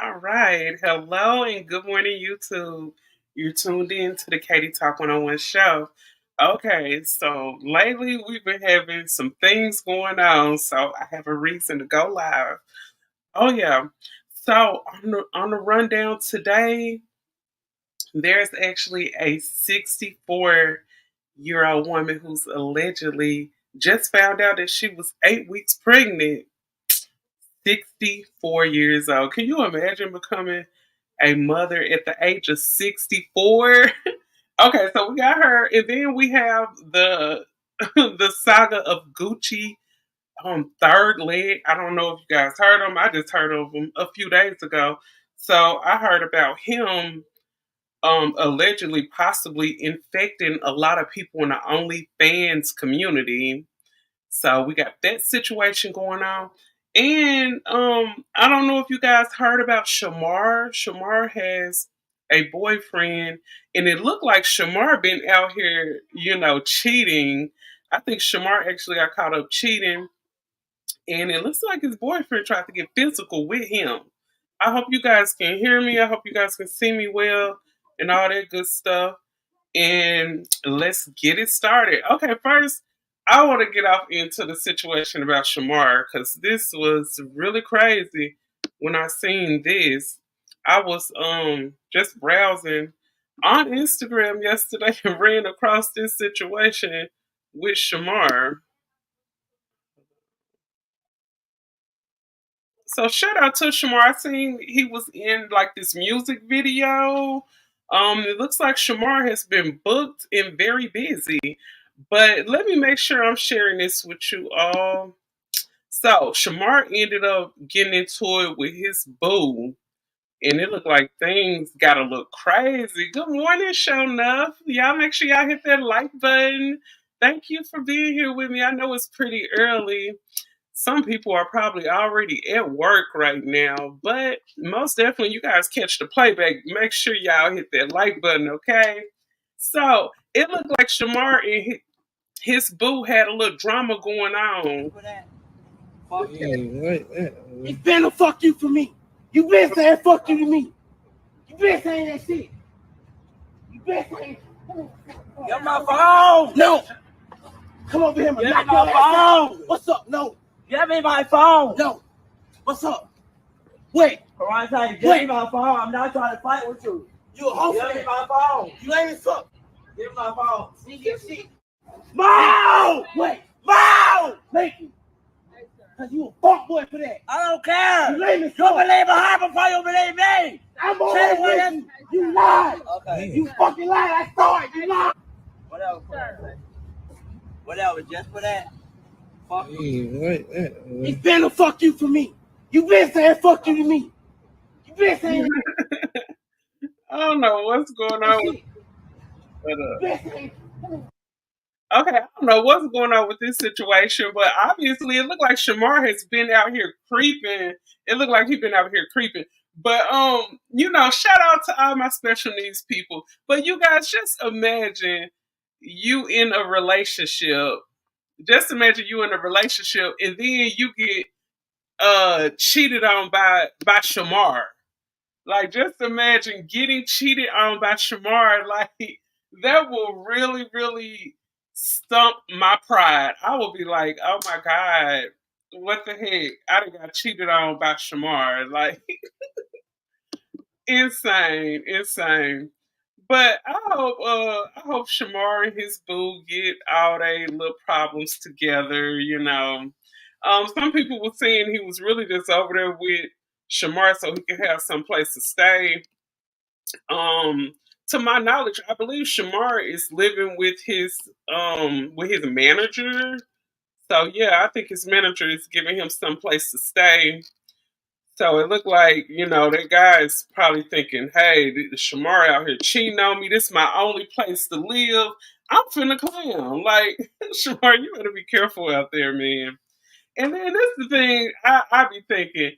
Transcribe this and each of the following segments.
All right. Hello and good morning, YouTube. You're tuned in to the Katie Talk 101 show. Okay, so lately we've been having some things going on, so I have a reason to go live. Oh, yeah. So on the rundown today, there's actually a 64-year-old woman who's allegedly just found out that she was 8 weeks pregnant. 64 years old. Can you imagine becoming a mother at the age of 64? Okay, so we got her, and then we have the the saga of Gucci third leg. I don't know if you guys heard him. I just heard of him a few days ago. So I heard about him allegedly possibly infecting a lot of people in the OnlyFans community. So we got that situation going on. And I don't know if you guys heard about Shamar. Shamar has a boyfriend, and it looked like Shamar been out here, cheating. I think Shamar actually got caught up cheating, and it looks like his boyfriend tried to get physical with him. I hope you guys can hear me. I hope you guys can see me well and all that good stuff, and let's get it started. Okay, first, I want to get off into the situation about Shamar because this was really crazy. When I seen this, I was just browsing on Instagram yesterday and ran across this situation with Shamar. So shout out to Shamar. I seen he was in like this music video. It looks like Shamar has been booked and very busy. But let me make sure I'm sharing this with you all. So Shamar ended up getting into it with his boo, and it looked like things got a little crazy. Good morning, show enough. Y'all make sure y'all hit that like button. Thank you for being here with me. I know it's pretty early. Some people are probably already at work right now, but most definitely you guys catch the playback. Make sure y'all hit that like button, okay? So it looked like Shamar and his boo had a little drama going on. Fuck yeah. It's been a fuck you for me. You been saying fuck you to me. You been saying that shit. You been saying. Get my phone. No. Come over here, man. Get my phone. What's up? No. Give me my phone. No. What's up? Wait. Give me my phone. I'm not trying to fight with you. You a hoe. Give me my phone. You ain't as fuck. Give me my phone. See your shit. Mo! Wait. Mo! Thank you. Cause you a fuck boy for that. I don't care. You believe her before you believe me. I'm always with you. You lied. Okay. You fucking lied. I saw it. You lied. Whatever. Whatever. Just for that. Fuck you. It's been a fuck you for me. You been saying fuck you to me. You been saying. I don't know what's going on. Okay, I don't know what's going on with this situation, but obviously it looked like Shamar has been out here creeping. It looked like he's been out here creeping. But shout out to all my special needs people. But you guys just imagine you in a relationship. Just imagine you in a relationship and then you get cheated on by Shamar. Like, just imagine getting cheated on by Shamar. Like, that will really, really stump my pride. I will be like, oh my God, what the heck? I done got cheated on by Shamar. Like, insane, insane. But I hope Shamar and his boo get all their little problems together. Some people were saying he was really just over there with Shamar so he could have some place to stay. To my knowledge, I believe Shamar is living with his manager. So yeah, I think his manager is giving him some place to stay. So it looked like, that guy is probably thinking, hey, the Shamar out here cheating on me. This is my only place to live. I'm finna clown. Like, Shamar, you better be careful out there, man. And then this is the thing I be thinking.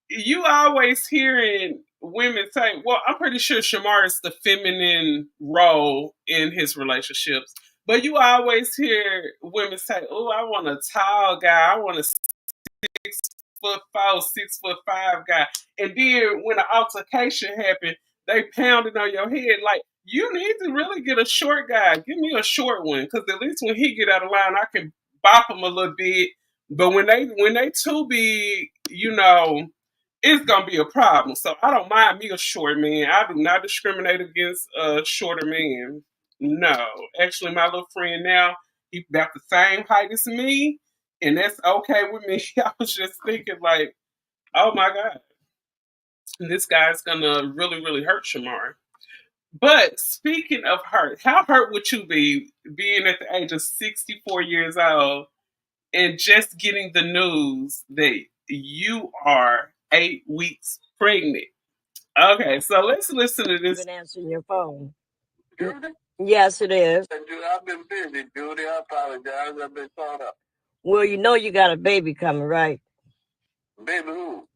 You always hearing women say, well, I'm pretty sure Shamar is the feminine role in his relationships. But you always hear women say, oh, I want a tall guy. I want a 6'4", 6'5" guy. And then when an altercation happened, they pounded on your head. Like, you need to really get a short guy. Give me a short one, because at least when he get out of line, I can bop him a little bit. But when they too big, it's gonna be a problem. So I don't mind me a short man. I do not discriminate against a shorter man. No, actually, my little friend now, he about the same height as me, and that's okay with me. I was just thinking, like, oh my god, this guy's gonna really, really hurt Shamar. But speaking of hurt, how hurt would you be being at the age of 64 years old and just getting the news that you are 8 weeks pregnant? Okay, so let's listen to this. Been answering your phone. Judy? Yes, it is. Judy, I've been busy, Judy. I apologize. I've been caught up. Well, you know you got a baby coming, right? Baby who?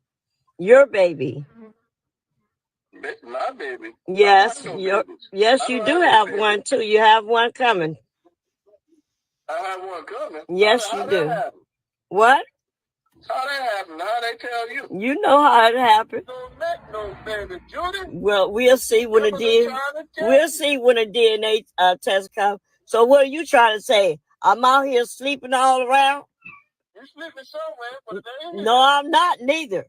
Your baby. My baby? Yes, yes, you do have one too. You have one coming. I have one coming? Yes, you do. What? How that happen? How they tell you? You know how it happened. Don't make no baby, Judy. Well, we'll see when we'll see when the DNA test comes. So what are you trying to say? I'm out here sleeping all around? You sleeping somewhere, but they ain't. No, I'm not neither.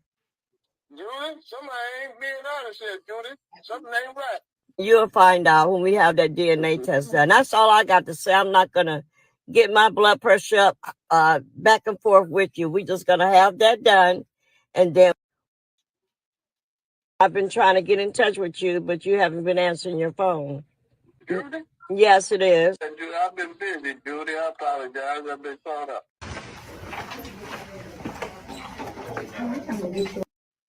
Judy, somebody ain't being honest here, Judy. Something ain't right. You'll find out when we have that DNA test done. That's all I got to say. I'm not gonna get my blood pressure up back and forth with you. We just gonna have that done, and then I've been trying to get in touch with you, but you haven't been answering your phone. Judy? Yes, it is. Judy, I've been busy, Judy. I apologize. I've been caught up.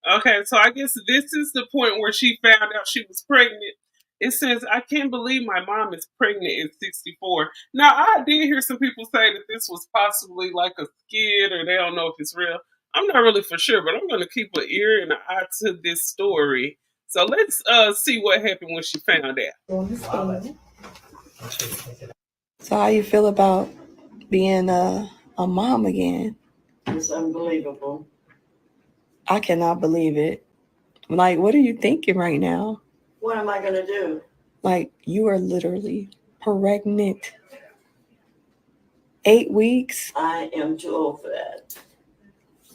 Okay, so I guess this is the point where she found out she was pregnant. It says, I can't believe my mom is pregnant at 64. Now, I did hear some people say that this was possibly like a skit or they don't know if it's real. I'm not really for sure, but I'm going to keep an ear and an eye to this story. So let's see what happened when she found out. So how you feel about being a mom again? It's unbelievable. I cannot believe it. Like, what are you thinking right now? What am I going to do? Like, you are literally pregnant. 8 weeks? I am too old for that.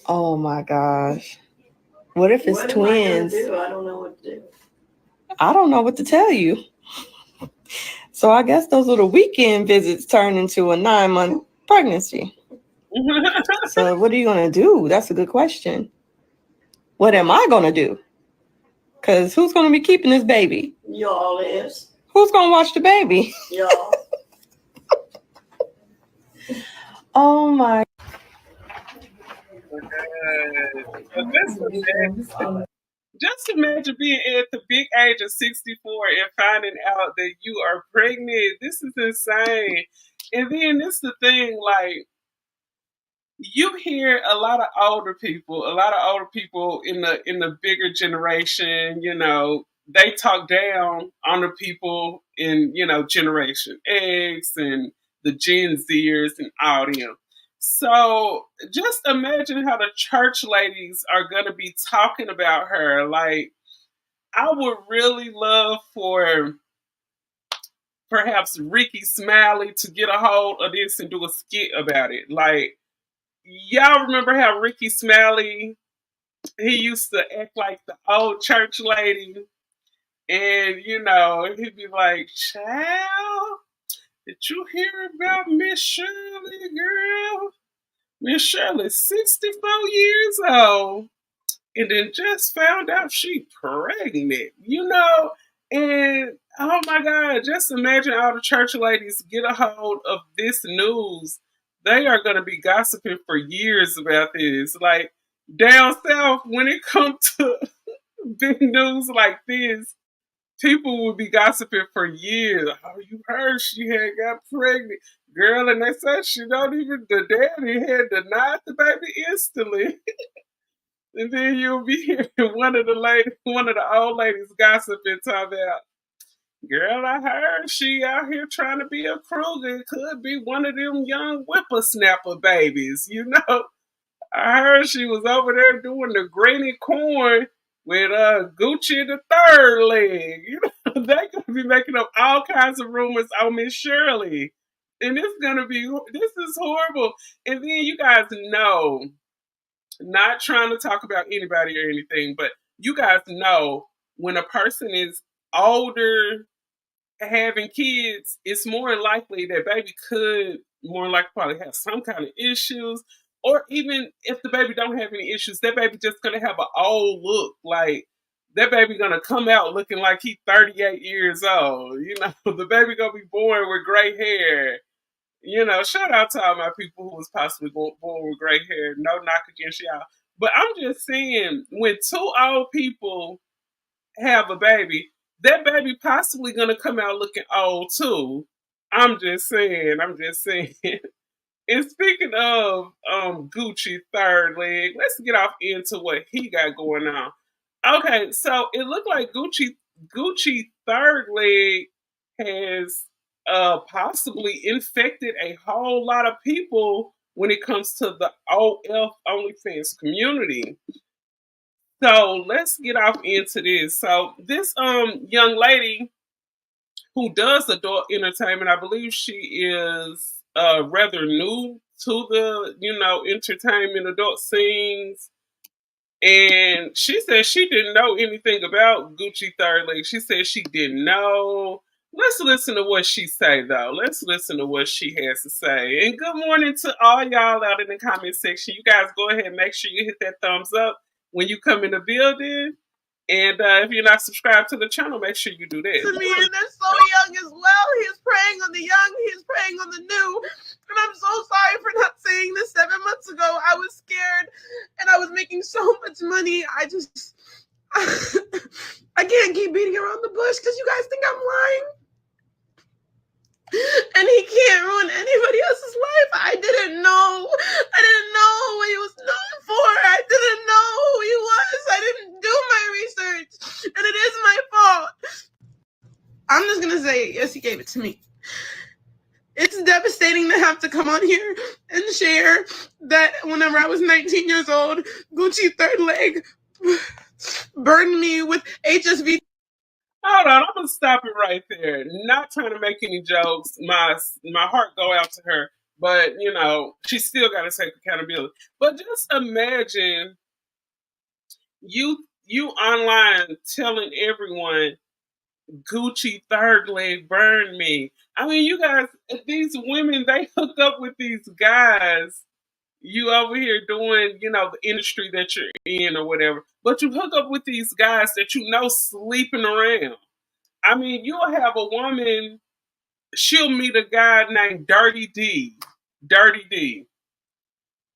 Oh my gosh. What if it's twins? What am I going to do? I don't know what to do. I don't know what to tell you. So I guess those little weekend visits turn into a 9-month pregnancy. So what are you going to do? That's a good question. What am I going to do? Because who's going to be keeping this baby? Y'all is. Who's going to watch the baby? Y'all. Oh my. Just imagine being at the big age of 64 and finding out that you are pregnant. This is insane. And then this is the thing, like, you hear a lot of older people in the bigger generation, they talk down on the people in, Generation X and the Gen Zers and all them. So just imagine how the church ladies are gonna be talking about her. Like, I would really love for perhaps Ricky Smiley to get a hold of this and do a skit about it. Like, y'all remember how Ricky Smiley, he used to act like the old church lady, and he'd be like, "Child, did you hear about Miss Shirley, girl? Miss Shirley's 64 years old, and then just found out she pregnant, And oh my God, just imagine all the church ladies get a hold of this news. They are going to be gossiping for years about this. Like, down south, when it comes to big news like this, people will be gossiping for years. Oh, you heard she had got pregnant, girl, and they said the daddy had denied the baby instantly. And then you'll be hearing one of the old ladies gossiping, talking about, girl, I heard she out here trying to be a Kruger. It could be one of them young whippersnapper babies, I heard she was over there doing the granny corn with Gucci3rd Leg. You know, they gonna be making up all kinds of rumors on Miss Shirley. And this is horrible. And then you guys know, not trying to talk about anybody or anything, but you guys know when a person is older having kids, it's more likely that baby could more likely probably have some kind of issues. Or even if the baby don't have any issues, that baby just gonna have an old look. Like that baby gonna come out looking like he's 38 years old. You know, the baby gonna be born with gray hair. You know, shout out to all my people who was possibly born with gray hair. No knock against y'all. But I'm just saying, when two old people have a baby, that baby possibly gonna come out looking old too. I'm just saying. I'm just saying. And speaking of Gucci3rd Leg, let's get off into what he got going on. Okay, so it looked like Gucci3rd Leg has possibly infected a whole lot of people when it comes to the OF OnlyFans community. So let's get off into this. So this young lady who does adult entertainment, I believe she is rather new to the, entertainment adult scenes. And she said she didn't know anything about Gucci3rd Leg. She said she didn't know. Let's listen to what she say though. Let's listen to what she has to say. And good morning to all y'all out in the comment section. You guys go ahead and make sure you hit that thumbs up when you come in the building. And if you're not subscribed to the channel, make sure you do that. To me, and they're so young as well. He is preying on the young. He is preying on the new. And I'm so sorry for not saying this 7 months ago. I was scared, and I was making so much money. I can't keep beating around the bush because you guys think I'm lying. And he can't ruin anybody else's life. I didn't know what he was known for. I didn't know who he was. I didn't do my research. And it is my fault. I'm just going to say it. Yes, he gave it to me. It's devastating to have to come on here and share that whenever I was 19 years old, Gucci3rd Leg burned me with HSV. Hold on, I'm gonna stop it right there. Not trying to make any jokes. My heart go out to her, but she still got to take accountability. But just imagine you online telling everyone Gucci3rd Leg burned me. I mean, you guys, these women, they hook up with these guys. You over here doing, the industry that you're in or whatever, but you hook up with these guys that sleeping around. I mean, you'll have a woman, she'll meet a guy named Dirty D.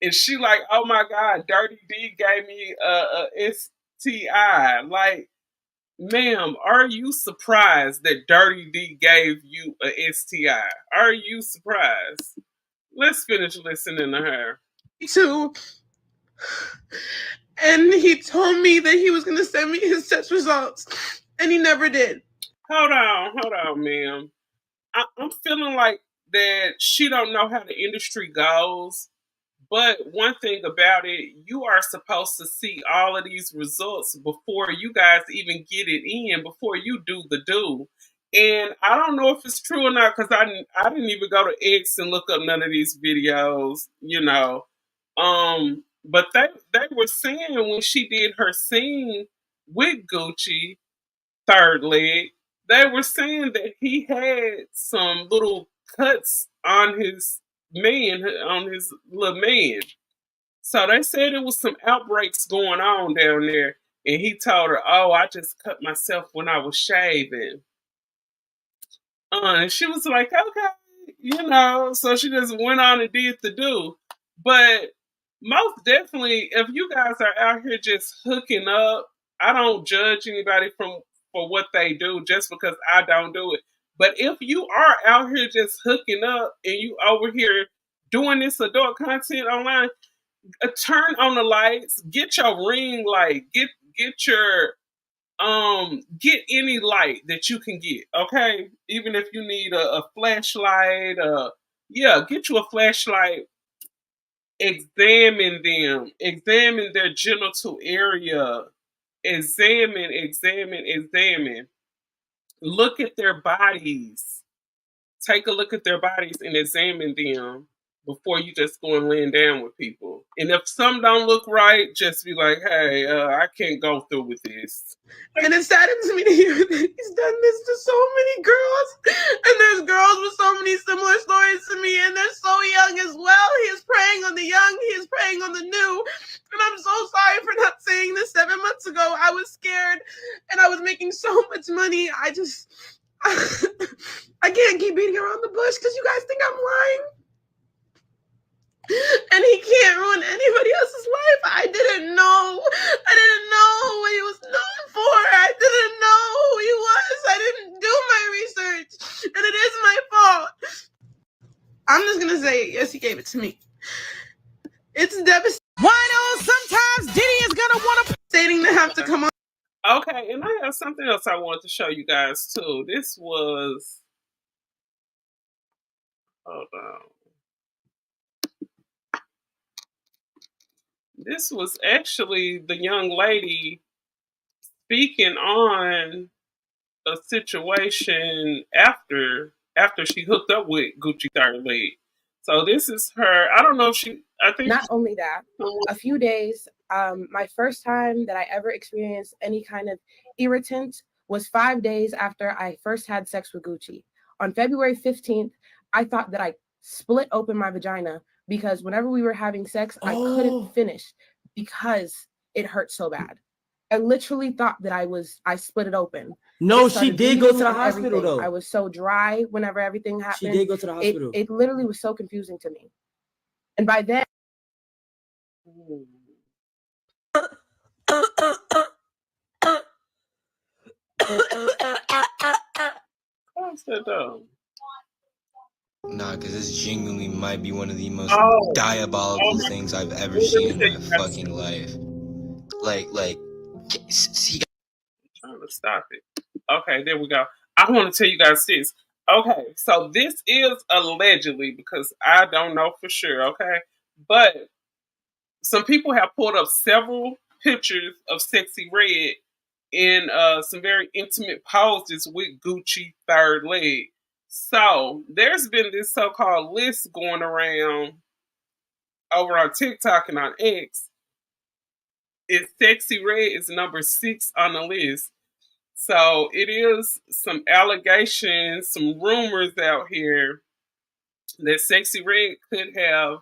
And she like, oh my God, Dirty D gave me a STI. Like, ma'am, are you surprised that Dirty D gave you a STI? Are you surprised? Let's finish listening to her. Too. And he told me that he was going to send me his test results, and he never did. Hold on, ma'am. I'm feeling like that she don't know how the industry goes. But one thing about it, you are supposed to see all of these results before you guys even get it in, before you do the do. And I don't know if it's true or not because I didn't even go to X and look up none of these videos, But they were saying when she did her scene with Gucci3rd Leg, they were saying that he had some little cuts on his little man. So they said it was some outbreaks going on down there. And he told her, oh, I just cut myself when I was shaving. And she was like, okay, so she just went on and did the do. But most definitely, if you guys are out here just hooking up, I don't judge anybody for what they do just because I don't do it. But if you are out here just hooking up and you over here doing this adult content online, turn on the lights, get your ring light, get your get any light that you can get, okay? Even if you need a flashlight, get you a flashlight. Examine them. Examine their genital area. Examine. Look at their bodies. Take a look at their bodies and examine them before you just go and laying down with people. And if some don't look right, just be like, hey, I can't go through with this. And it saddens me to hear that he's done this to so many girls. And there's girls with so many similar stories to me, and they're so young as well. He is preying on the young, he is preying on the new. And I'm so sorry for not saying this 7 months ago. I was scared and I was making so much money. I can't keep beating around the bush because you guys think I'm lying. And he can't ruin anybody else's life. I didn't know what he was known for. I didn't know who he was. I didn't do my research. And it is my fault. I'm just going to say, yes, he gave it to me. It's devastating. Why don't sometimes Diddy is going to want to stating to have to come on. Okay, and I have something else I wanted to show you guys too. This was, hold on. This was actually the young lady speaking on a situation after she hooked up with Gucci3rd Leg. So this is her. I don't know if I think. Not only that, a few days, my first time that I ever experienced any kind of irritant was 5 days after I first had sex with Gucci. On February 15th, I thought that I split open my vagina because whenever we were having sex, I couldn't finish because it hurt so bad. I literally thought that I split it open. No, she did go to the hospital though. I was so dry whenever everything happened. She did go to the hospital. It literally was so confusing to me. And by then, Nah, because this genuinely might be one of the most diabolical things I've ever seen in my fucking life. Like, see, I'm trying to stop it. Okay, there we go. I want to tell you guys this. Okay, so this is allegedly, because I don't know for sure, okay? But some people have pulled up several pictures of Sexxyred in some very intimate poses with Gucci3rd Leg. So there's been this so-called list going around over on TikTok and on X. Sexxyred is number 6 on the list. So it is some allegations, some rumors out here that Sexxyred could have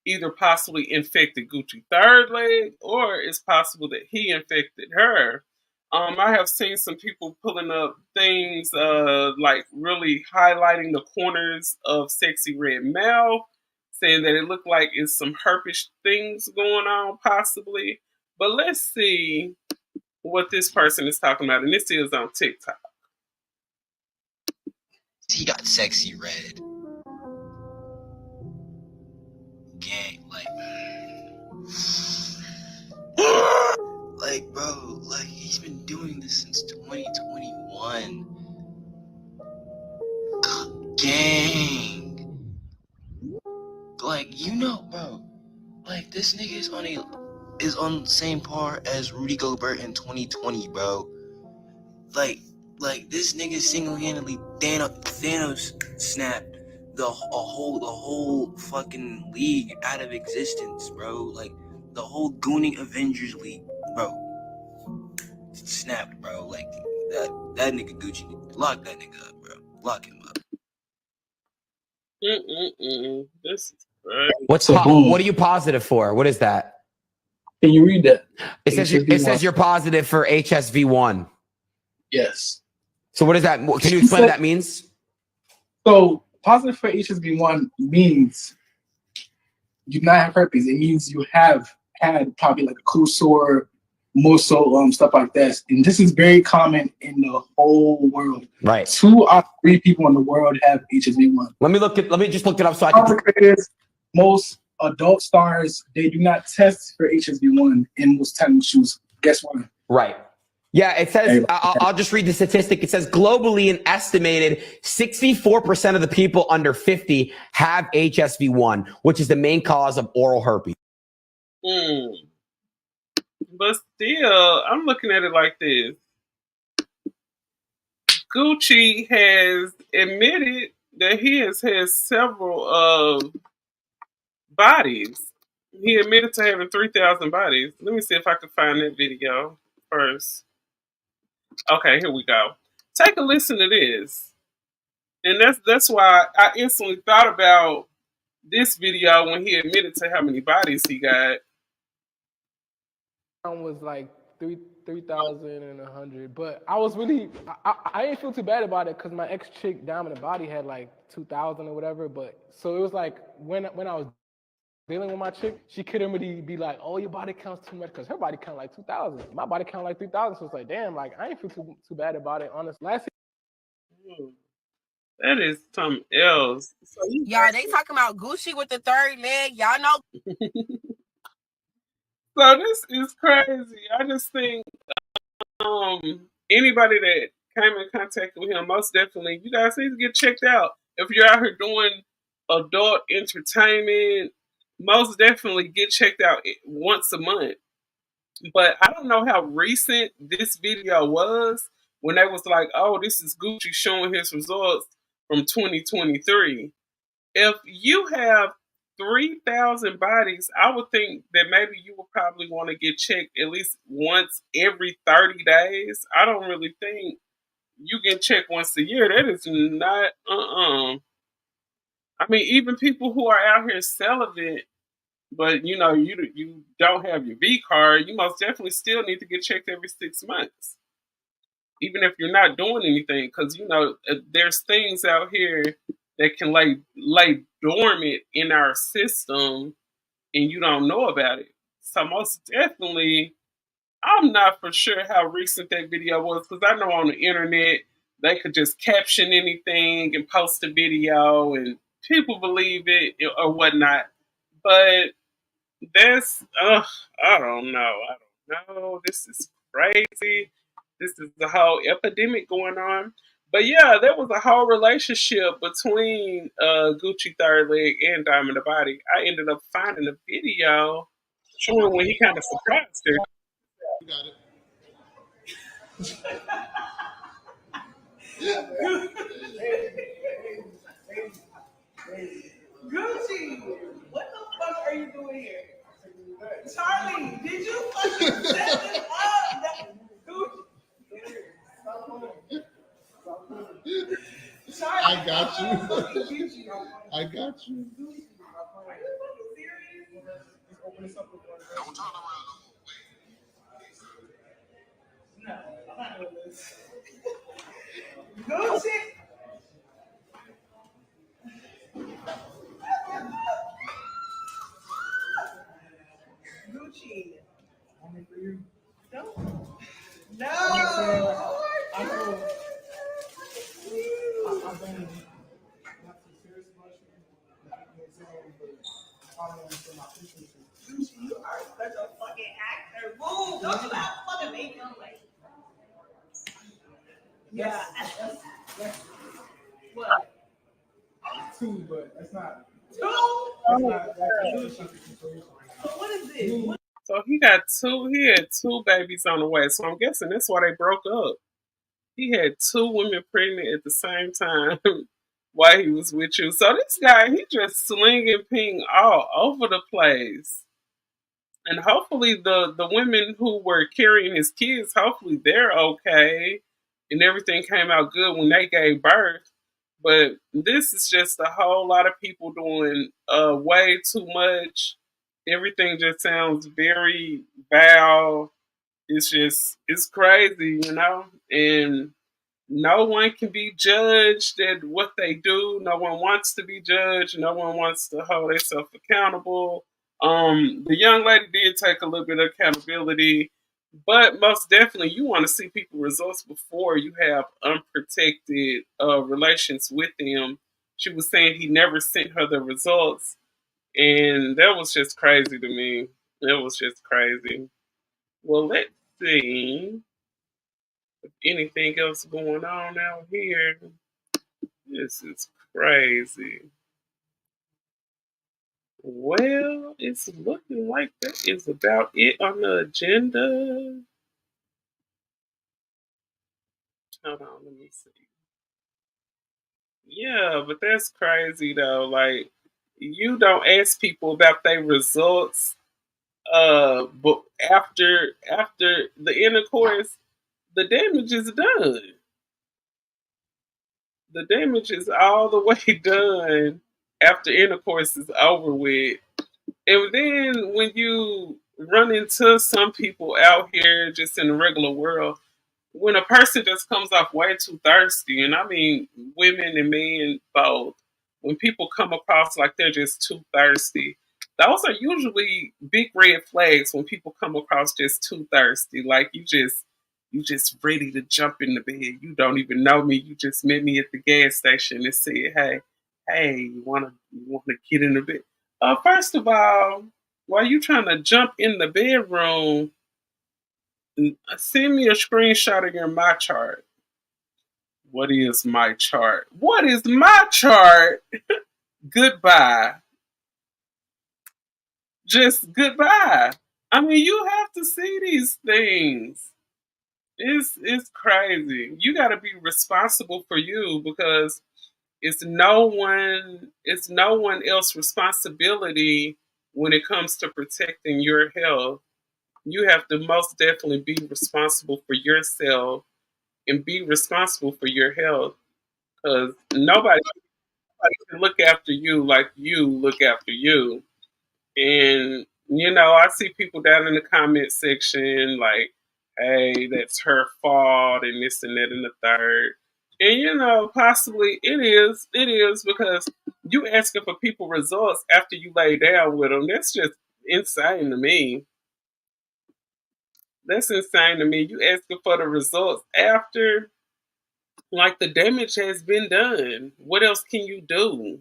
either possibly infected Gucci3rd Leg, or it's possible that he infected her. I have seen some people pulling up things like really highlighting the corners of Sexxyred mouth, saying that it looked like it's some herpes things going on possibly. But let's see what this person is talking about, and this is on TikTok. he got Sexxyred. Gang, like, bro, like, he's been doing this since 2021. Gang. Like, you know, bro, like, this nigga is on the same par as Rudy Gobert in 2020, bro. Like this nigga single-handedly Thanos snapped the whole fucking league out of existence, bro. Like, the whole Gooning Avengers League, bro, snapped, bro. Like, that nigga Gucci, lock that nigga up, bro. Lock him up. This is crazy. What are you positive for? What is that? Can you read that? It says you're positive for HSV1. Yes. So what is that? Can you explain what that means? So positive for HSV1 means you do not have herpes. It means you have had probably like a cool sore, muscle, stuff like that. And this is very common in the whole world. Right. 2 out of 3 people in the world have HSV1. Let me just look it up so I can. Most adult stars, they do not test for HSV1 in most tennis shoes. Guess what? Right. Yeah, it says, I'll just read the statistic. It says globally, an estimated 64% of the people under 50 have HSV1, which is the main cause of oral herpes. But still, I'm looking at it like this. Gucci has admitted that he has had several bodies. He admitted to having 3,000 bodies. Let me see if I can find that video first. Okay, here we go. Take a listen to this. And that's why I instantly thought about this video when he admitted to how many bodies he got. Was like 3,100, but I was really I didn't feel too bad about it because my ex chick Dominant Body had like 2,000 or whatever. But so it was like when I was dealing with my chick, she couldn't really be like, oh, your body counts too much, because her body count like 2,000. My body count like 3,000. So it's like, damn, like I ain't feel too bad about it, honestly. That is something else. So y'all, they talking about Gucci with the third leg. Y'all know. So this is crazy. I just think anybody that came in contact with him, most definitely, you guys need to get checked out. If you're out here doing adult entertainment, most definitely get checked out once a month. But I don't know how recent this video was when they was like, oh, this is Gucci showing his results from 2023. If you have 3,000 bodies, I would think that maybe you would probably want to get checked at least once every 30 days. I don't really think you get checked once a year. That is not, I mean, even people who are out here celibate, but you know, you don't have your V card, you most definitely still need to get checked every 6 months. Even if you're not doing anything, because you know, there's things out here that can lay dormant in our system and you don't know about it. So most definitely, I'm not for sure how recent that video was, because I know on the internet they could just caption anything and post a video and people believe it or whatnot. But that's I don't know. This is crazy. This is a whole epidemic going on. But yeah, there was a whole relationship between Gucci3rd Leg and Diamond the Body. I ended up finding a video showing when he kind of surprised her. You got it. Gucci, what the fuck are you doing here? Charlie, did you fucking set this up? Gucci. Charlie, I got you. I got you. Are you fucking serious? Don't turn around. No, I'm not doing this. Gucci. Gucci. No. No. Gucci, you are such a fucking actor. Boom. Don't you have fucking baby on the way? Yeah. What? 2, but that's not. 2? So what is this? So he had two babies on the way. So I'm guessing that's why they broke up. He had 2 women pregnant at the same time while he was with you. So this guy, he just slinging ping all over the place. And hopefully the women who were carrying his kids, hopefully they're okay and everything came out good when they gave birth. But this is just a whole lot of people doing way too much. Everything just sounds very foul. It's crazy, you know? And no one can be judged at what they do. No one wants to be judged. No one wants to hold themselves accountable. The young lady did take a little bit of accountability, but most definitely you want to see people results before you have unprotected relations with them. She was saying he never sent her the results, and that was just crazy to me. It was just crazy. Well, let's see. anything else going on out here. This is crazy. Well, it's looking like that is about it on the agenda. Hold on, let me see. Yeah, but that's crazy though. Like, you don't ask people about their results. But after the intercourse, the damage is done. The damage is all the way done after intercourse is over with. And then when you run into some people out here just in the regular world, when a person just comes off way too thirsty, and I mean women and men both, when people come across like they're just too thirsty, those are usually big red flags when people come across just too thirsty. Like you just ready to jump in the bed. You don't even know me. You just met me at the gas station and said, hey, you wanna get in the bed? First of all, while you trying to jump in the bedroom, send me a screenshot of your my chart. What is my chart? What is my chart? Goodbye. Just goodbye. I mean, you have to see these things. It's crazy. You got to be responsible for you because it's no one else responsibility when it comes to protecting your health. You have to most definitely be responsible for yourself and be responsible for your health because nobody can look after you like you look after you. And I see people down in the comment section like, "Hey, that's her fault," and this and that and the third. And possibly it is because you asking for people results after you lay down with them. That's just insane to me. That's insane to me. You asking for the results after, like, the damage has been done. What else can you do?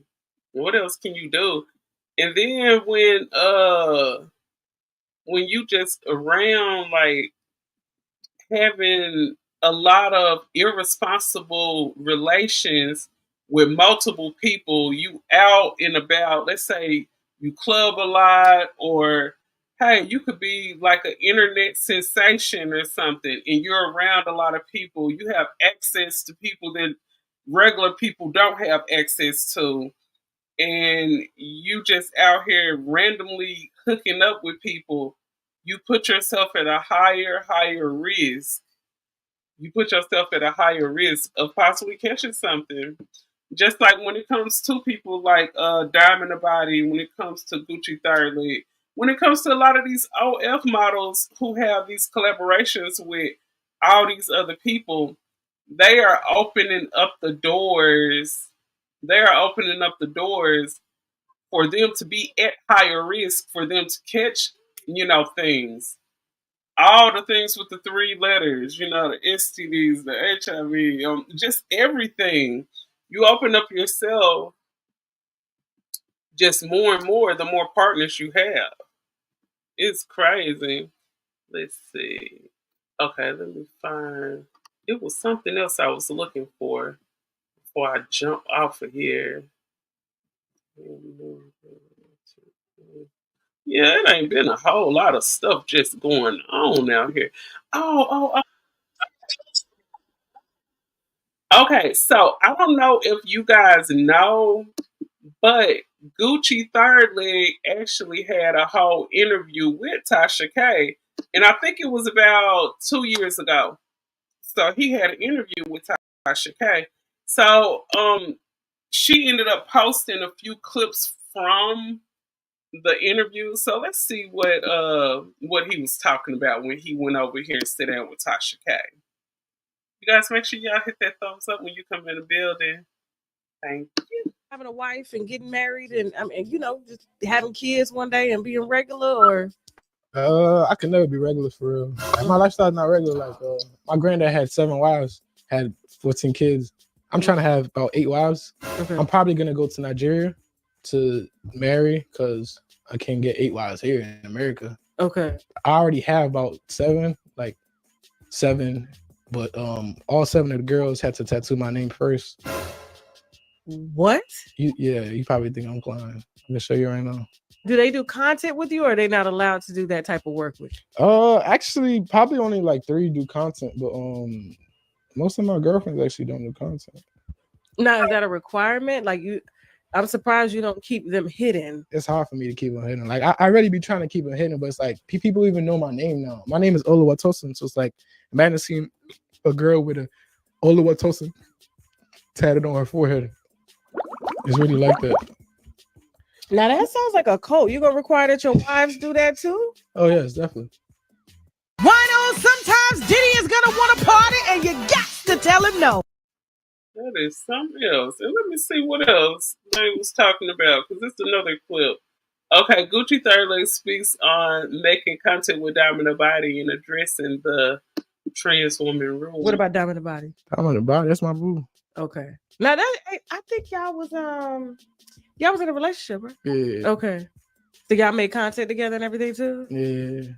What else can you do? And then when you just around like having a lot of irresponsible relations with multiple people, you out and about, let's say you club a lot, or hey, you could be like an internet sensation or something, and you're around a lot of people, you have access to people that regular people don't have access to, and you just out here randomly hooking up with people, you put yourself at a higher risk. You put yourself at a higher risk of possibly catching something. Just like when it comes to people like Diamond the Body, when it comes to Gucci3rd Leg, when it comes to a lot of these OF models who have these collaborations with all these other people, they are opening up the doors. They are opening up the doors for them to be at higher risk, for them to catch, things. All the things with the three letters, the STDs, the HIV, just everything. You open up yourself just more and more the more partners you have. It's crazy. Let's see. Okay, let me find. It was something else I was looking for before I jump off of here. Yeah, it ain't been a whole lot of stuff just going on out here. Oh. Okay, so I don't know if you guys know, but Gucci3rd Leg actually had a whole interview with Tasha K, and I think it was about 2 years ago. So he had an interview with Tasha K. So she ended up posting a few clips from the interview. So let's see what he was talking about when he went over here and sit down with Tasha K. You guys make sure y'all hit that thumbs up when you come in the building. Thank you. Having a wife and getting married and just having kids one day and being regular, or I can never be regular for real. Like, my lifestyle's not regular. Like my granddad had 7 wives, had 14 kids. I'm trying to have about 8 wives. Okay. I'm probably gonna go to Nigeria to marry because I can't get 8 wives here in America. Okay. I already have about 7, But all 7 of the girls had to tattoo my name first. What? You probably think I'm lying. I'm gonna show you right now. Do they do content with you, or are they not allowed to do that type of work with you? Actually, probably only like 3 do content, but most of my girlfriends actually don't do content. Now, is that a requirement? Like I'm surprised you don't keep them hidden. It's hard for me to keep them hidden. Like I really be trying to keep them hidden, but it's like people even know my name now. My name is Oluwatosin, so it's like imagine seeing a girl with a Oluwatosin tatted on her forehead. It's really like that. Now that sounds like a cult. You gonna require that your wives do that too? Oh yes, definitely. Why sometimes Diddy is gonna want to party and you got to tell him no. That is something else. And let me see what else they was talking about, because it's another clip. Okay, Gucci3rd Leg speaks on making content with Diamond the Body and addressing the trans woman rule. What about Diamond the Body? Diamond the Body, that's my boo. Okay. Now that I think y'all was in a relationship, right? Yeah. Okay. So y'all made content together and everything too? Yeah.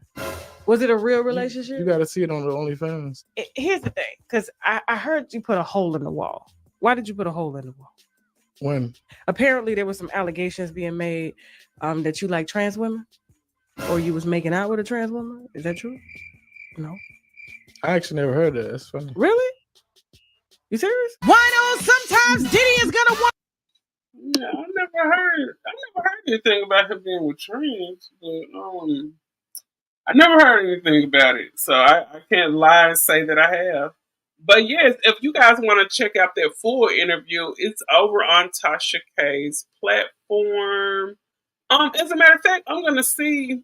Was it a real relationship? You gotta see it on the OnlyFans. Here's the thing, because I heard you put a hole in the wall. Why did you put a hole in the wall? When? Apparently there were some allegations being made that you like trans women, or you was making out with a trans woman. Is that true? No. I actually never heard that. That's funny. Really? You serious? Why sometimes Diddy is gonna want. Yeah, I never heard anything about him being with trans, but I never heard anything about it, so I can't lie and say that I have. But yes, if you guys want to check out that full interview, it's over on Tasha K's platform. As a matter of fact, I'm gonna see.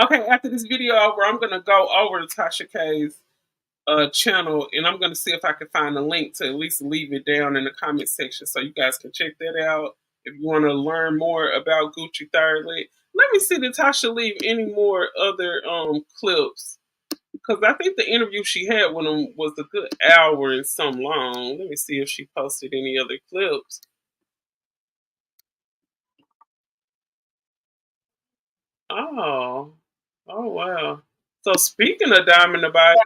Okay, after this video over, I'm gonna go over to Tasha K's channel, and I'm gonna see if I can find a link to at least leave it down in the comment section so you guys can check that out if you want to learn more about Gucci3rd Leg. Let me see, did Tasha leave any more other clips? Because I think the interview she had with him was a good hour and some long. Let me see if she posted any other clips. Oh wow. So speaking of Diamond the Body,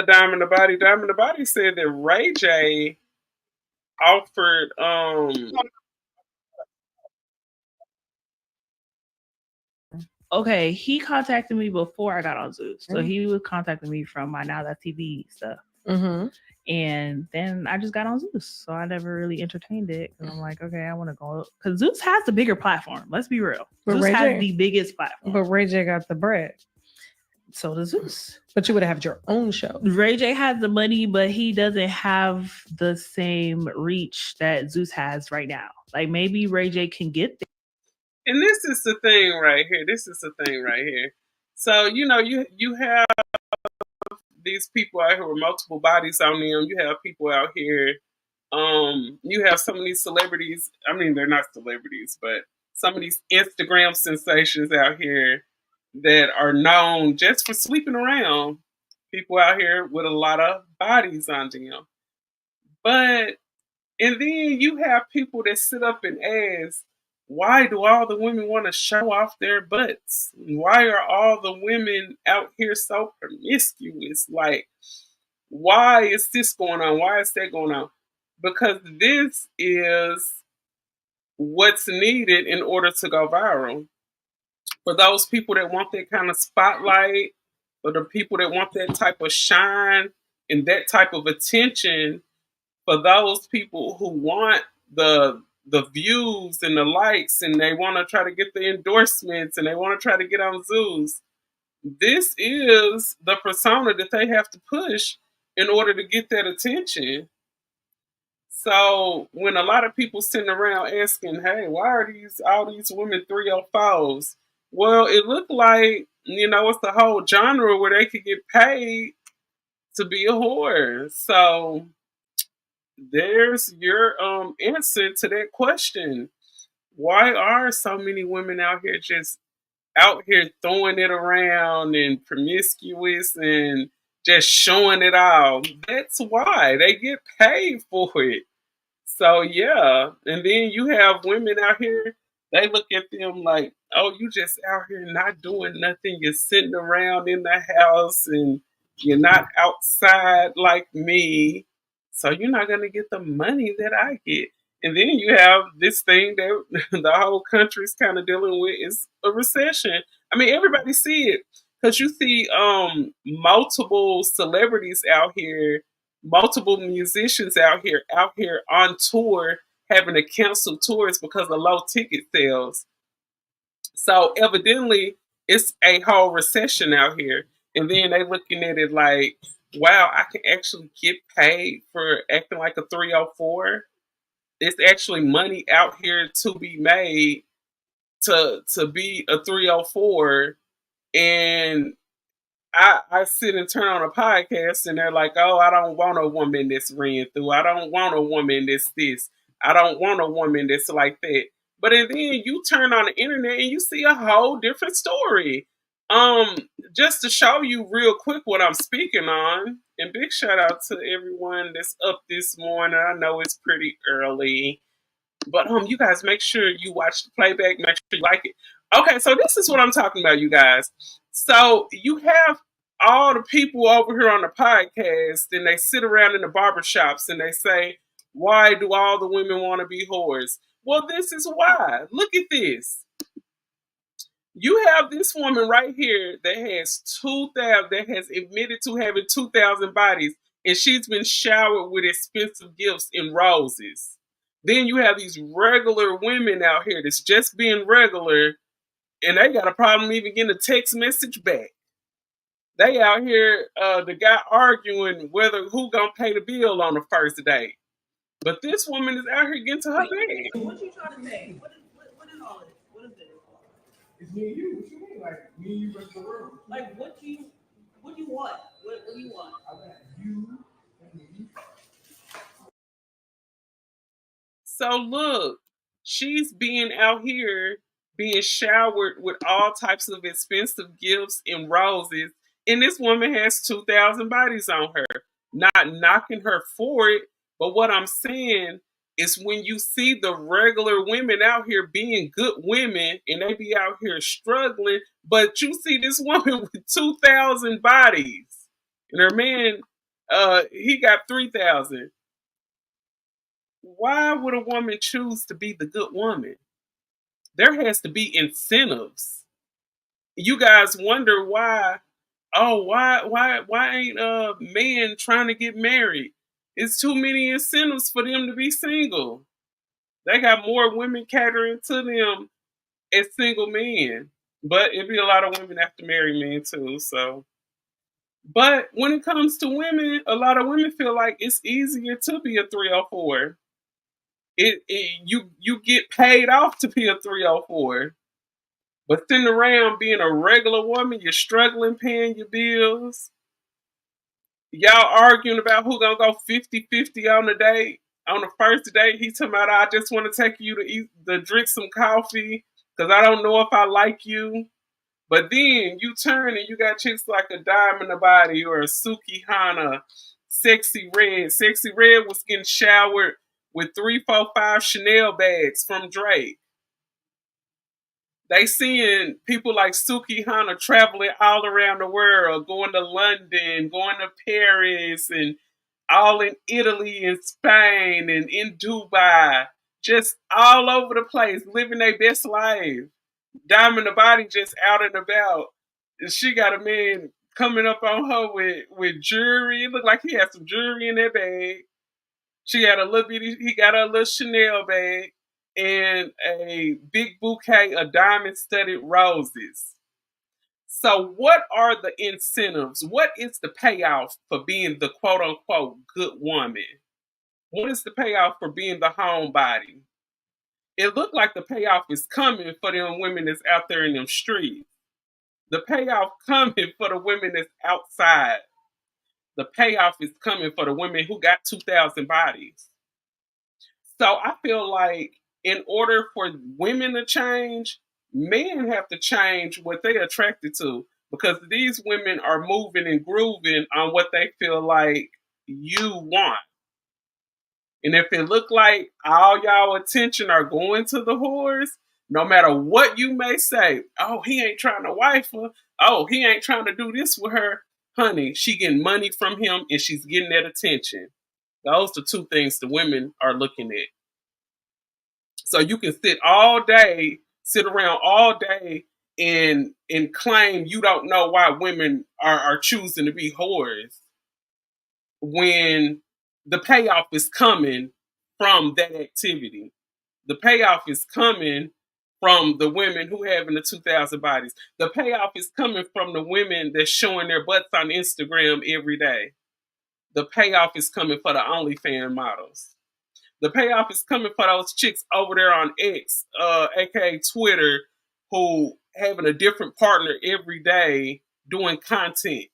Diamond the Body said that Ray J offered Okay, he contacted me before I got on Zeus. So he was contacting me from my Now That TV stuff. Mm-hmm. And then I just got on Zeus. So I never really entertained it. And I'm like, okay, I want to go. Because Zeus has the bigger platform. Let's be real. But Zeus Ray has J, the biggest platform. But Ray J got the bread. So does Zeus. But you would have your own show. Ray J has the money, but he doesn't have the same reach that Zeus has right now. Like maybe Ray J can get there. And this is the thing right here. So, you have these people out here with multiple bodies on them. You have people out here. You have some of these celebrities. I mean, they're not celebrities, but some of these Instagram sensations out here that are known just for sleeping around. People out here with a lot of bodies on them. And then you have people that sit up and ask, why do all the women want to show off their butts? Why are all the women out here so promiscuous? Like, why is this going on? Why is that going on? Because this is what's needed in order to go viral. For those people that want that kind of spotlight, or the people that want that type of shine and that type of attention, for those people who want the views and the likes, and they want to try to get the endorsements, and they want to try to get on Zeus, this is the persona that they have to push in order to get that attention. So when a lot of people sitting around asking, hey, why are all these women 304s? Well, it looked like, it's the whole genre where they could get paid to be a whore. So there's your answer to that question. Why are so many women out here just out here throwing it around and promiscuous and just showing it all? That's why they get paid for it. So yeah, and then you have women out here, they look at them like, oh, you just out here not doing nothing. You're sitting around in the house and you're not outside like me. So you're not going to get the money that I get. And then you have this thing that the whole country's kind of dealing with is a recession. I mean, everybody see it because you see multiple celebrities out here, multiple musicians out here on tour having to cancel tours because of low ticket sales. So evidently, it's a whole recession out here, and then they looking at it like, wow, I can actually get paid for acting like a 304. It's actually money out here to be made to be a 304, and I sit and turn on a podcast and they're like, oh, I don't want a woman that's ran through. I don't want a woman that's this. I don't want a woman that's like that. But and then you turn on the internet and you see a whole different story. Um, just to show you real quick what I'm speaking on, and big shout out to everyone that's up this morning. I know it's pretty early. But you guys make sure you watch the playback, make sure you like it. Okay, so this is what I'm talking about, you guys. So you have all the people over here on the podcast, and they sit around in the barbershops and they say, why do all the women want to be whores? Well, this is why. Look at this. You have this woman right here that has 2,000, that has admitted to having 2,000 bodies, and she's been showered with expensive gifts and roses. Then you have these regular women out here that's just being regular, and they got a problem even getting a text message back. They out here, the guy arguing whether who gonna pay the bill on the first date. But this woman is out here getting to her bed. What you trying to say? What is all this? What is this? It's me and you. What you mean? Like me and you versus the world. Like what do you want? What do you want? I got you and me. So look, she's being out here being showered with all types of expensive gifts and roses, and this woman has 2,000 bodies on her. Not knocking her for it, but what I'm saying is when you see the regular women out here being good women and they be out here struggling, but you see this woman with 2,000 bodies and her man, he got 3,000. Why would a woman choose to be the good woman? There has to be incentives. You guys wonder why, oh, why ain't men trying to get married? It's too many incentives for them to be single. They got more women catering to them as single men. But it'd be a lot of women have to marry men too, so. But when it comes to women, a lot of women feel like it's easier to be a 304. You get paid off to be a 304. But sitting around being a regular woman, you're struggling paying your bills. Y'all arguing about who gonna go 50-50 on the date. On the first date, he talking about, I just want to take you to eat, to drink some coffee because I don't know if I like you. But then you turn and you got chicks like a Diamond the Body or a Suki Hana, Sexxyred. Sexxyred was getting showered with 3, 4, 5 Chanel bags from Drake. They seeing people like Suki Hana traveling all around the world, going to London, going to Paris, and all in Italy and Spain and in Dubai, just all over the place, living their best life. Diamond the Body just out and about. And she got a man coming up on her with jewelry. It looked like he had some jewelry in that bag. She had a little bitty, he got a little Chanel bag and a big bouquet of diamond studded roses. So, what are the incentives? What is the payoff for being the quote unquote good woman? What is the payoff for being the homebody? It looked like the payoff is coming for them women that's out there in them streets. The payoff coming for the women that's outside. The payoff is coming for the women who got 2,000 bodies. So I feel like in order for women to change, men have to change what they're attracted to because these women are moving and grooving on what they feel like you want. And if it look like all y'all attention are going to the whores, No matter what you may say, oh, he ain't trying to wife her. Oh, he ain't trying to do this with her. Honey, she getting money from him and she's getting that attention. Those are two things the women are looking at. So you can sit around all day and claim you don't know why women are choosing to be whores when the payoff is coming from that activity. The payoff is coming from the women who having the 2,000 bodies. The payoff is coming from the women that's showing their butts on Instagram every day. The payoff is coming for the OnlyFans models. The payoff is coming for those chicks over there on X, aka Twitter, who having a different partner every day doing content.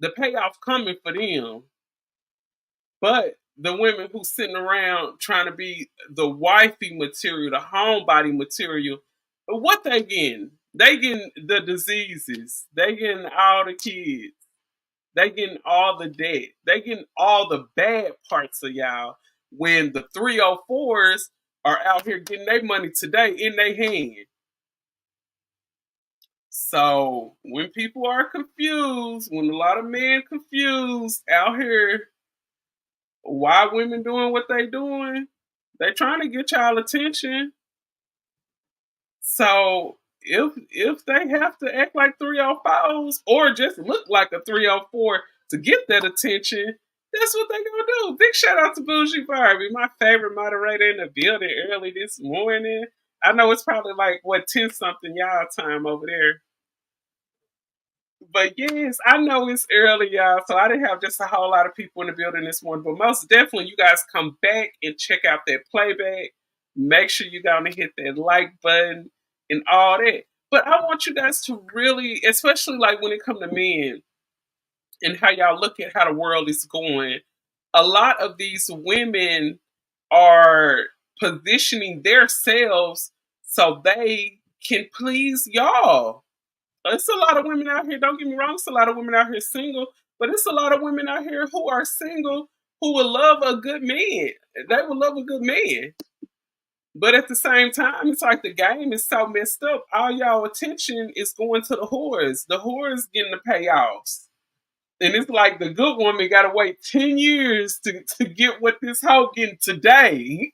The payoff coming for them. But the women who sitting around trying to be the wifey material, the homebody material, what they getting? They getting the diseases. They getting all the kids. They getting all the debt. They getting all the bad parts of y'all when the 304s are out here getting their money today in their hand. So when people are confused, when a lot of men confused out here, why women doing what they doing? They trying to get y'all attention. So if they have to act like 304s or just look like a 304 to get that attention, that's what they gonna do. Big shout out to Bougie Barbie, my favorite moderator in the building early this morning. I know it's probably like 10 something y'all time over there. But yes, I know it's early, y'all, so I didn't have just a whole lot of people in the building this morning. But most definitely, you guys come back and check out that playback. Make sure you go and hit that like button and all that. But I want you guys to really, especially like when it comes to men and how y'all look at how the world is going, a lot of these women are positioning themselves so they can please y'all. It's a lot of women out here, don't get me wrong, it's a lot of women out here single, but it's a lot of women out here who are single who would love a good man. They would love a good man. But at the same time, it's like the game is so messed up. All y'all attention is going to the whores. The whores getting the payoffs. And it's like the good woman got to wait 10 years to get what this hoe getting today.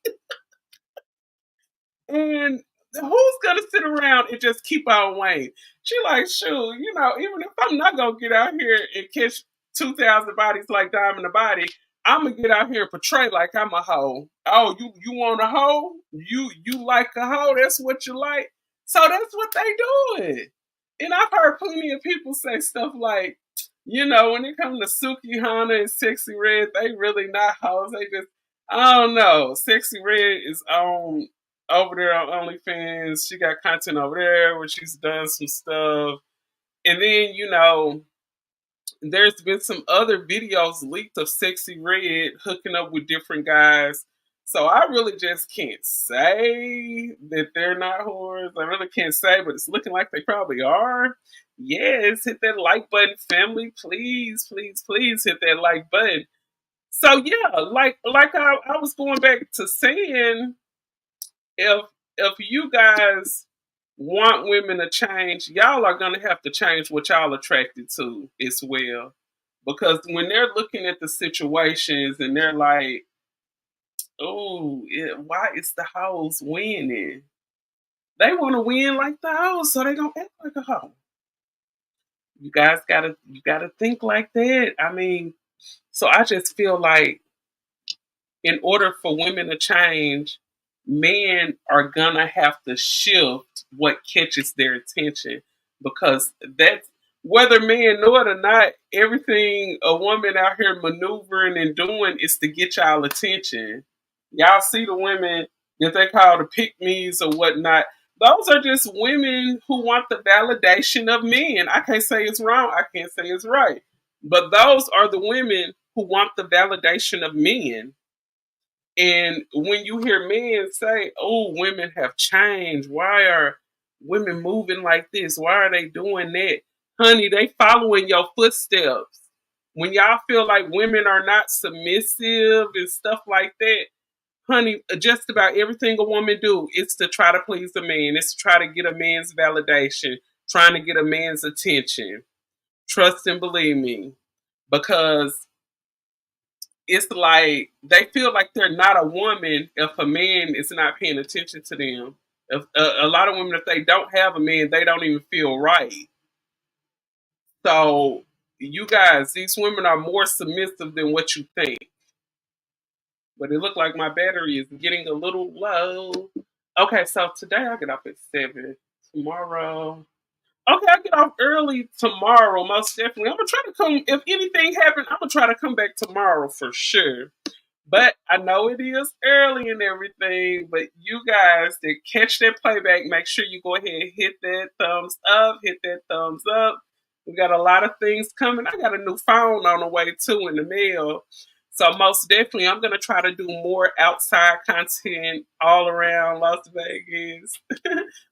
And who's gonna sit around and just keep on waiting? She like, shoot, even if I'm not gonna get out here and catch 2,000 bodies like Diamond the Body, I'm gonna get out here and portray like I'm a hoe. Oh, you want a hoe? You like a hoe? That's what you like. So that's what they doing. And I've heard plenty of people say stuff like, when it comes to Suki Hana and Sexxyred, they really not hoes. They just, I don't know. Sexxyred is on over there on OnlyFans. She got content over there where she's done some stuff. And then, there's been some other videos leaked of Sexxyred hooking up with different guys. So I really just can't say that they're not whores. I really can't say, but it's looking like they probably are. Yes, hit that like button, family. Please, please, please hit that like button. So yeah, like I was going back to saying, if you guys want women to change, y'all are gonna have to change what y'all attracted to as well. Because when they're looking at the situations and they're like, oh, why is the hoes winning? They want to win like the hoes, so they gonna act like a hoe. You guys gotta think like that. I mean, so I just feel like in order for women to change, men are gonna have to shift what catches their attention, because that's, whether men know it or not, everything a woman out here maneuvering and doing is to get y'all attention. Y'all see the women that they call the pick-me's or whatnot. Those are just women who want the validation of men. I can't say it's wrong. I can't say it's right. But those are the women who want the validation of men. And when you hear men say, oh, women have changed, why are women moving like this? Why are they doing that? Honey, they following your footsteps. When y'all feel like women are not submissive and stuff like that, honey, just about everything a woman do is to try to please a man. It's to try to get a man's validation, trying to get a man's attention. Trust and believe me, because it's like they feel like they're not a woman if a man is not paying attention to them. If a lot of women, if they don't have a man, they don't even feel right. So you guys, these women are more submissive than what you think. But it looked like my battery is getting a little low. Okay, so today I get off at 7. Tomorrow. Okay, I get off early tomorrow, most definitely. I'm gonna try to come if anything happens, I'm gonna try to come back tomorrow for sure. But I know it is early and everything. But you guys that catch that playback, make sure you go ahead and hit that thumbs up, hit that thumbs up. We got a lot of things coming. I got a new phone on the way too in the mail. So most definitely, I'm gonna try to do more outside content all around Las Vegas.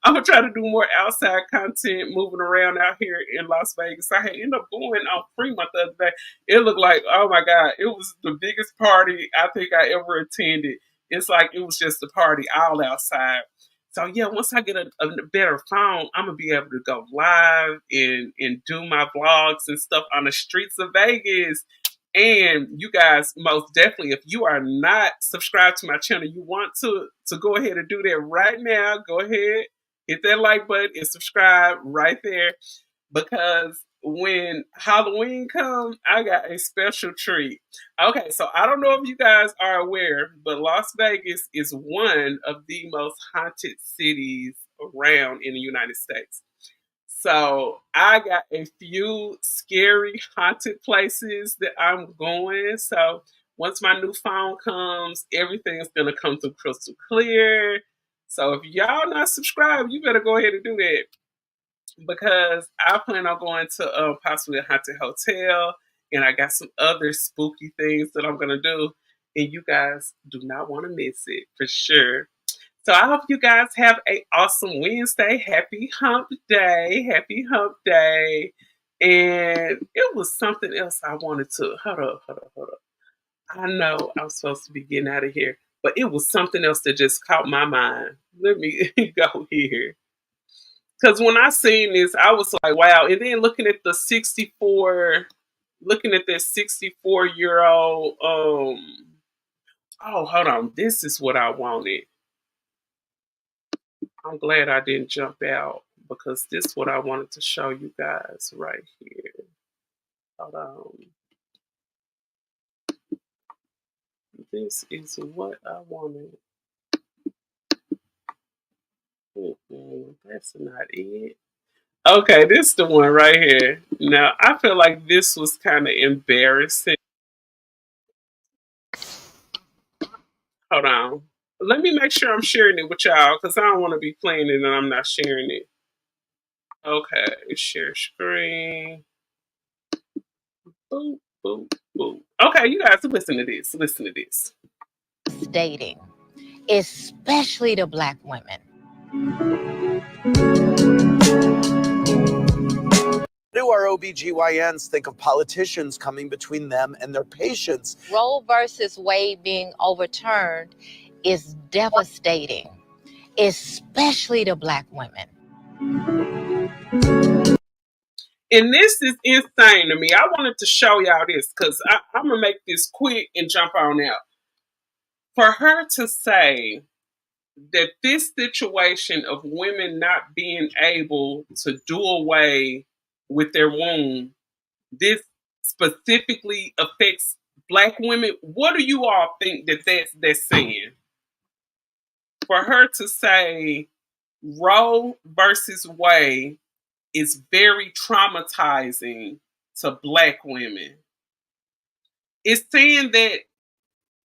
I'm gonna try to do more outside content, moving around out here in Las Vegas. I had ended up going on Fremont the other day. It looked like, oh my God, it was the biggest party I think I ever attended. It's like it was just a party all outside. So yeah, once I get a better phone, I'm gonna be able to go live and do my vlogs and stuff on the streets of Vegas. And you guys, most definitely, if you are not subscribed to my channel, you want to go ahead and do that right now. Go ahead, hit that like button and subscribe right there, because when Halloween comes, I got a special treat. Okay, so I don't know if you guys are aware, but Las Vegas is one of the most haunted cities around in the United States. So I got a few scary haunted places that I'm going. So once my new phone comes, everything's gonna come through crystal clear. So if y'all not subscribed, you better go ahead and do that, because I plan on going to possibly a haunted hotel, and I got some other spooky things that I'm gonna do, and you guys do not want to miss it for sure. So I hope you guys have a awesome Wednesday. Happy hump day. Happy hump day. And it was something else I wanted to hold up. I know I'm supposed to be getting out of here, but it was something else that just caught my mind. Let me go here. Because when I seen this, I was like, wow. And then looking at the 64, looking at that 64-year-old, oh, hold on. This is what I wanted. I'm glad I didn't jump out, because this is what I wanted to show you guys right here. Hold on. This is what I wanted. That's not it. Okay, this is the one right here. Now, I feel like this was kind of embarrassing. Hold on. Let me make sure I'm sharing it with y'all, because I don't want to be playing it and I'm not sharing it. Okay, share screen. Boop, boop, boop. Okay, you guys, listen to this. Listen to this. Dating, especially to Black women. Do our OBGYNs think of politicians coming between them and their patients? Roe versus Wade being overturned is devastating, especially to Black women. And this is insane to me. I wanted to show y'all this, because I'm going to make this quick and jump on out. For her to say that this situation of women not being able to do away with their womb, this specifically affects Black women, what do you all think that's saying? For her to say Roe versus Wade is very traumatizing to Black women. It's saying that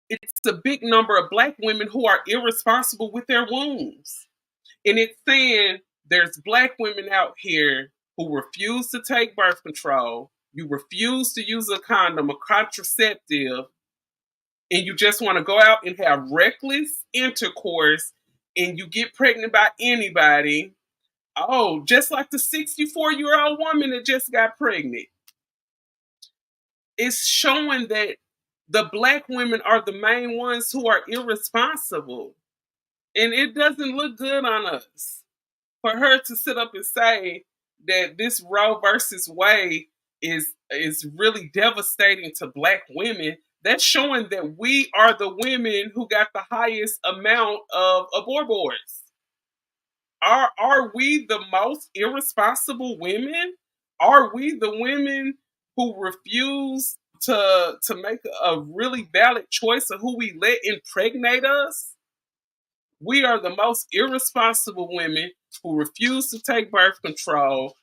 it's a big number of Black women who are irresponsible with their wombs. And it's saying there's Black women out here who refuse to take birth control. You refuse to use a condom, a contraceptive, and you just want to go out and have reckless intercourse, and you get pregnant by anybody. Oh, just like the 64-year-old woman that just got pregnant. It's showing that the Black women are the main ones who are irresponsible. And it doesn't look good on us for her to sit up and say that this Roe versus Wade is really devastating to Black women. That's showing that we are the women who got the highest amount of abortions. Are we the most irresponsible women? Are we the women who refuse to make a really valid choice of who we let impregnate us? We are the most irresponsible women who refuse to take birth control,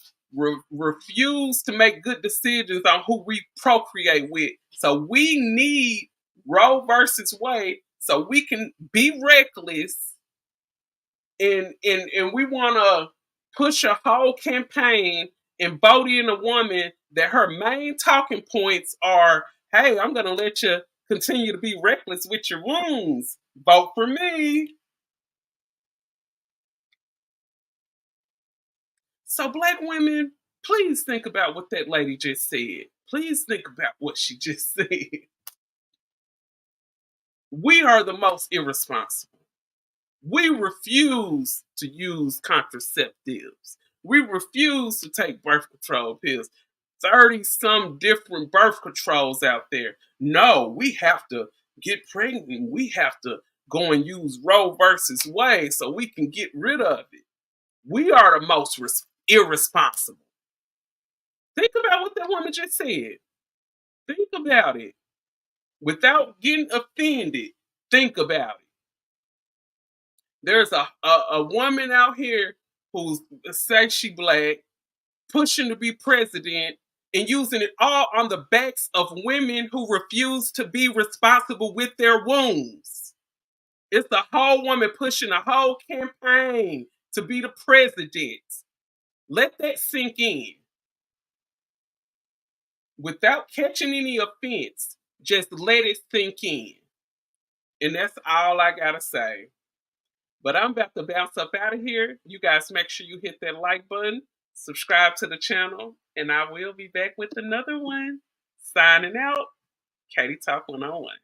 refuse to make good decisions on who we procreate with. So we need Roe versus Wade so we can be reckless, and we want to push a whole campaign and vote in a woman that her main talking points are, hey, I'm going to let you continue to be reckless with your wounds. Vote for me. So, Black women, please think about what that lady just said. Please think about what she just said. We are the most irresponsible. We refuse to use contraceptives. We refuse to take birth control pills. 30 some different birth controls out there. No, we have to get pregnant. We have to go and use Roe versus Wade so we can get rid of it. We are the most irresponsible. Think about what that woman just said. Think about it. Without getting offended, think about it. There's a woman out here who's say she Black, pushing to be president, and using it all on the backs of women who refuse to be responsible with their wombs. It's the whole woman pushing a whole campaign to be the president. Let that sink in. Without catching any offense, just let it sink in. And that's all I gotta say. But I'm about to bounce up out of here. You guys make sure you hit that like button, subscribe to the channel, and I will be back with another one. Signing out, Katie Talk 101.